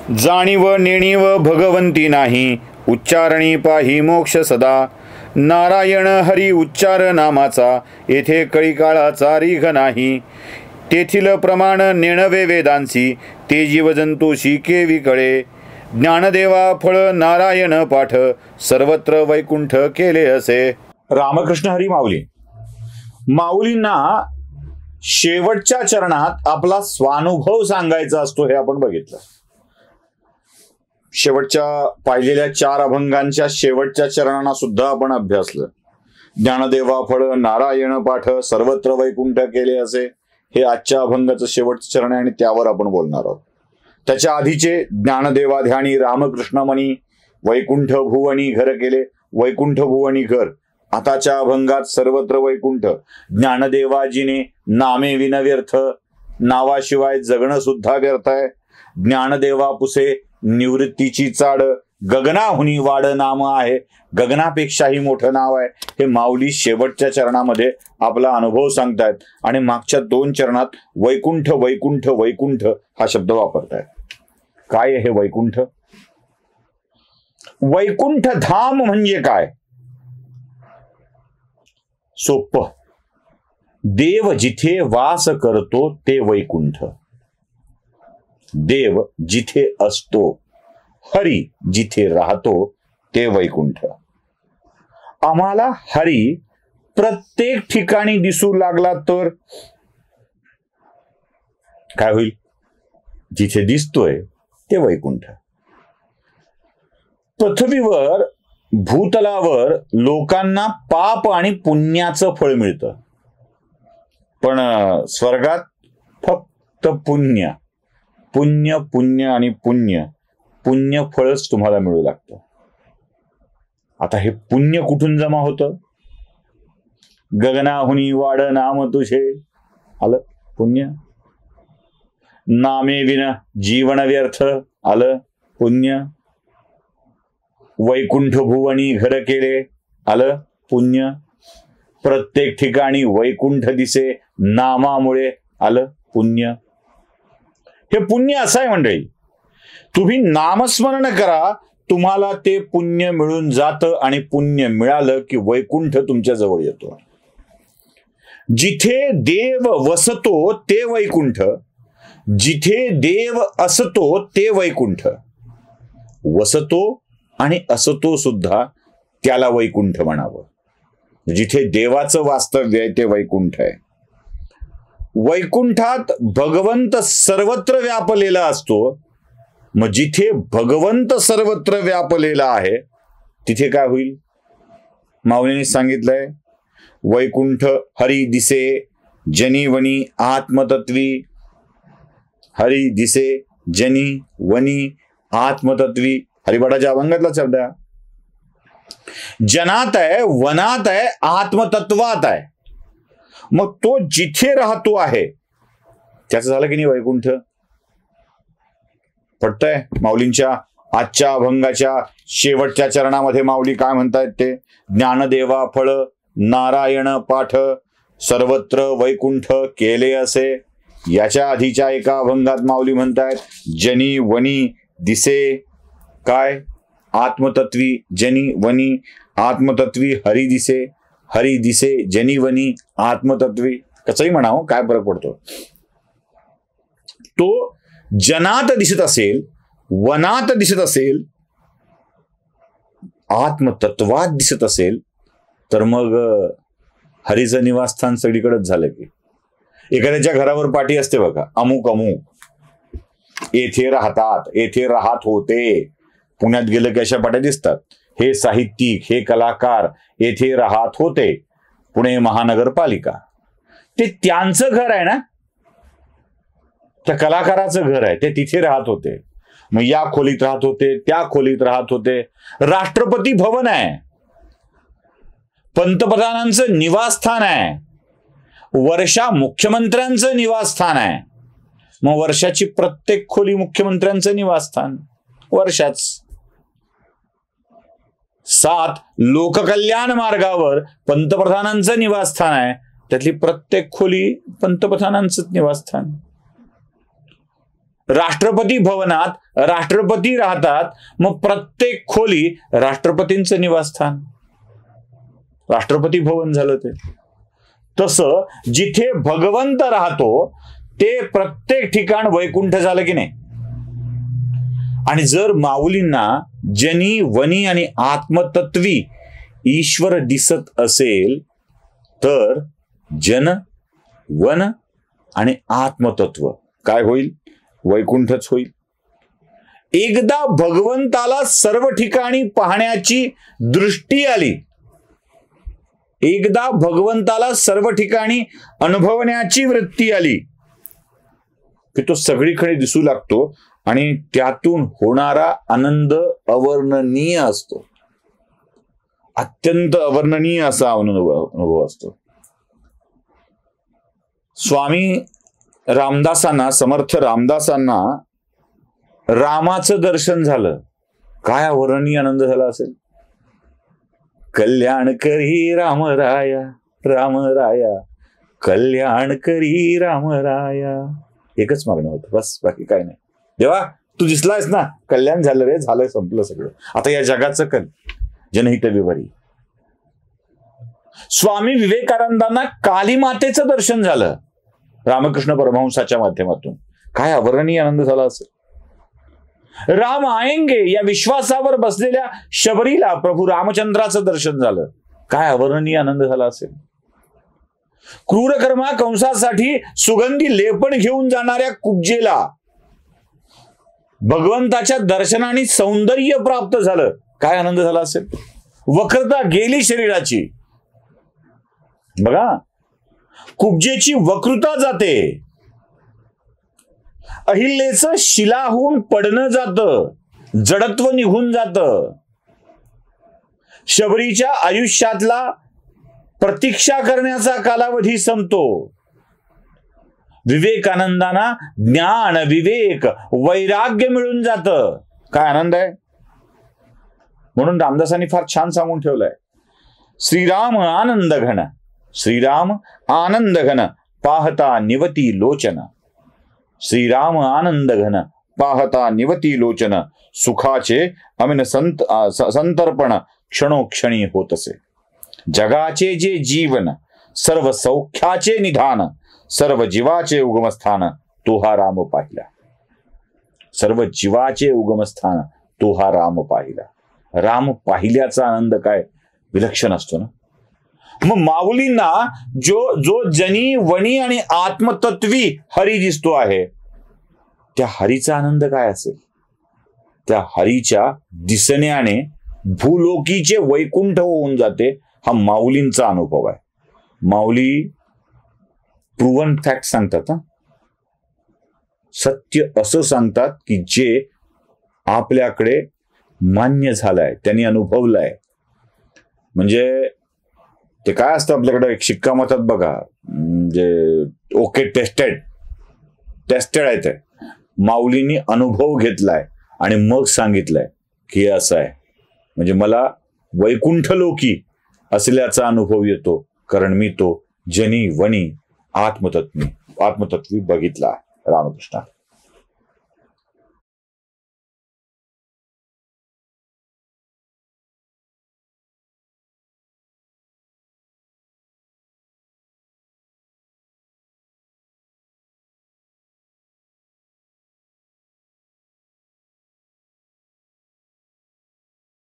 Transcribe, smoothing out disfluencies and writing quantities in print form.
जाणीव नेणीव भगवंती नाही, उच्चारणी पाही मोक्ष सदा. नारायण हरी उच्चार नामाचा, येथे कळी काळाचा रीघ नाही. तेथील प्रमाण नेणवे वेदांसी, ते जीवजंतूशी केवी कळे. ज्ञानदेवा फळ नारायण पाठ, सर्वत्र वैकुंठ केले असे. रामकृष्ण हरी माऊली. माऊलींना शेवटच्या चरणात आपला स्वानुभव सांगायचा असतो हे आपण बघितलं. शेवटच्या पाहिलेल्या 4 अभंगांच्या शेवटच्या चरणांना सुद्धा आपण अभ्यासलं. ज्ञानदेवा फळ नारायण पाठ, सर्वत्र वैकुंठ केले असे, हे आजच्या अभंगाचं शेवटचं चरण आहे आणि त्यावर आपण बोलणार आहोत. त्याच्या आधीचे ज्ञानदेवा ध्यानी रामकृष्ण मनी, वैकुंठ भुवनी घर केले, वैकुंठ भुवनी घर. आताच्या अभंगात सर्वत्र वैकुंठ. ज्ञानदेवाजीने नामे विनव्यर्थ, नावाशिवाय जगणं सुद्धा व्यर्थ आहे. ज्ञानदेवा पुसे निवृत्तीची चाड, गगनाहुनी वाड नाम आहे, गगनापेक्षाही मोठं नाव आहे. हे माऊली शेवटच्या चरणामध्ये आपला अनुभव सांगतायत आणि मागच्या 2 चरणात वैकुंठ वैकुंठ वैकुंठ हा शब्द वापरतायत. काय आहे हे वैकुंठ? वैकुंठ धाम म्हणजे काय? सोपं. देव जिथे वास करतो ते वैकुंठ. देव जिथे असतो, हरी जिथे राहतो ते वैकुंठ. आम्हाला हरी प्रत्येक ठिकाणी दिसू लागला तर काय होईल? जिथे दिसतोय ते वैकुंठ. पृथ्वीवर भूतलावर लोकांना पाप आणि पुण्याचं फळ मिळतं, पण स्वर्गात फक्त पुण्य. पुण्य पुण्य आणि पुण्य. पुण्य फळच तुम्हाला मिळू लागतं. आता हे पुण्य कुठून जमा होतं? गगनाहुनी वाड नाम तुझे, आलं पुण्य. नामे विन जीवन व्यर्थ, आलं पुण्य. वैकुंठ भुवनी घर केले, आलं पुण्य. प्रत्येक ठिकाणी वैकुंठ दिसे नामामुळे, आलं पुण्य. हे पुण्य असं आहे मंडळी. तुम्ही नामस्मरण करा, तुम्हाला ते पुण्य मिळून जातं आणि पुण्य मिळालं की वैकुंठ तुमच्या जवळ येतो. जिथे देव वसतो ते वैकुंठ, जिथे देव असतो ते वैकुंठ. वसतो आणि असतो सुद्धा त्याला वैकुंठ म्हणावं. जिथे देवाचं वास्तव्य आहे ते वैकुंठ आहे. वैकुंठात भगवंत सर्वत्र व्यापलेला असतो. मग जिथे भगवंत सर्वत्र व्यापलेला आहे तिथे काय होईल? माऊलींनी सांगितलंय, वैकुंठ हरी दिसे जनी वनी आत्मतत्वी. हरी दिसे जनी वनी आत्मतत्वी. हरिपाठाच्या अभंगातला शब्द आहे. जनात आहे, वनात आहे, आत्मतत्वात आहे. मग तो जिथे राहतो आहे त्याचं झालं की नाही वैकुंठ? पटतंय? माऊलींच्या आजच्या अभंगाच्या शेवटच्या चरणामध्ये माऊली काय म्हणतायत ते? ज्ञानदेवा फळ नारायण पाठ, सर्वत्र वैकुंठ केले असे. याच्या आधीच्या एका अभंगात माऊली म्हणतायत जनी वनी दिसे काय? आत्मतत्वी. जनी वनी आत्मतत्वी हरी दिसे. हरी दिसे जनी वनी आत्मतत्वी. कसंही म्हणावं, काय फरक पडतो? तो जनात दिसत असेल, वनात दिसत असेल, आत्मतत्वात दिसत असेल तर मग हरीचं निवासस्थान सगळीकडेच झालं की. एखाद्याच्या घरावर पाटी असते बघा, अमुक अमुक येथे राहतात, येथे राहत होते. पुण्यात गेलं की अशा पाट्या दिसतात. हे साहित्यिक, हे कलाकार येथे राहत होते. पुणे महानगरपालिका. ते त्यांचं घर आहे ना, त्या कलाकाराचं घर आहे, ते तिथे राहत होते. मग या खोलीत राहत होते, त्या खोलीत राहत होते. राष्ट्रपती भवन आहे, पंतप्रधानांचं निवासस्थान आहे, वर्षा मुख्यमंत्र्यांचं निवासस्थान आहे. मग वर्षाची प्रत्येक खोली मुख्यमंत्र्यांचं निवासस्थान. वर्षाच 7 लोककल्याण मार्गावर पंतप्रधानांचं निवासस्थान आहे, त्यातली प्रत्येक खोली पंतप्रधानांचं निवासस्थान. राष्ट्रपती भवनात राष्ट्रपती राहतात, मग प्रत्येक खोली राष्ट्रपतींचं निवासस्थान, राष्ट्रपती भवन झालं ते. तसं जिथे भगवंत राहतो ते प्रत्येक ठिकाण वैकुंठ झालं की नाही. आणि जर माऊलींना जनी वनी आणि आत्मतत्वी ईश्वर दिसत असेल तर जन वन आणि आत्मतत्व काय होईल? वैकुंठच होईल. एकदा भगवंताला सर्व ठिकाणी पाहण्याची दृष्टी आली, एकदा भगवंताला सर्व ठिकाणी अनुभवण्याची वृत्ती आली की तो सगळीकडे दिसू लागतो आणि त्यातून होणारा आनंद अवर्णनीय असतो, अत्यंत अवर्णनीय असा अनुभव असतो. स्वामी रामदासांना, समर्थ रामदासांना रामाचं दर्शन झालं, काय अवर्णनीय आनंद झाला असेल. कल्याण करी राम राया, राम राया कल्याण करी राम राया, एकच मागणं होतं बस, बाकी काय नाही. देवा तू दिसलायस ना, कल्याण झालं रे, झालंय, संपलं सगळं, आता या जगाचं जनहित विवरी. स्वामी विवेकानंदांना काली मातेचं दर्शन झालं रामकृष्ण परमहंसाच्या माध्यमातून, काय अवर्णनीय आनंद झाला असेल. राम आएंगे या विश्वासावर बसलेल्या शबरीला प्रभू रामचंद्राचं दर्शन झालं, काय अवर्णनीय आनंद झाला असेल. क्रूरकर्मा कंसासाठी सुगंधी लेपण घेऊन जाणाऱ्या कुब्जेला भगवंताच्या दर्शनाने सौंदर्य प्राप्त झालं, काय आनंद झाला असेल. वक्रता गेली शरीराची, बघा कुब्जेची वक्रता जाते, अहिल्याचं शिलाहून पडणं जातं, जडत्व निघून जातं, शबरीच्या आयुष्यातला प्रतीक्षा करण्याचा कालावधी संपतो. विवेकानंदांना ज्ञान, विवेक, वैराग्य मिळून जातं, काय आनंद आहे. म्हणून रामदासांनी फार छान सांगून ठेवलंय, श्रीराम आनंद घन, श्रीराम आनंद घन पाहता निवती लोचन, श्रीराम आनंद घन पाहता निवती लोचन, सुखाचे अमिन संतर्पण क्षणोक्षणी होत असे. जगाचे जे जीवन, सर्व सौख्याचे निधान, सर्व जीवाचे उगमस्थान, तो हा राम पाहिला. सर्व जीवाचे उगमस्थान तो हा राम पाहिला. राम पाहिल्याचा आनंद काय विलक्षण असतो ना. मग माऊलींना जो जनी वनी आणि आत्मतत्वी हरी दिसतो आहे, त्या हरीचा आनंद काय असेल. त्या हरीच्या दिसण्याने भूलोकीचे वैकुंठ होऊन जाते, हा माऊलींचा अनुभव आहे. माऊली प्रूव्हन फॅक्ट सांगतात, सत्य असं सांगतात की जे आपल्याकडे मान्य झालंय, त्यांनी अनुभवलंय. म्हणजे ते काय असतं आपल्याकडे एक शिक्का मारतात बघा, म्हणजे ओके टेस्टेड आहे. ते माऊलींनी अनुभव घेतलाय आणि मग सांगितलंय की हे असं आहे. म्हणजे मला वैकुंठ लोकी असल्याचा अनुभव येतो, कारण मी तो जनी वनी आत्मतत्वी बघितला. रामकृष्ण.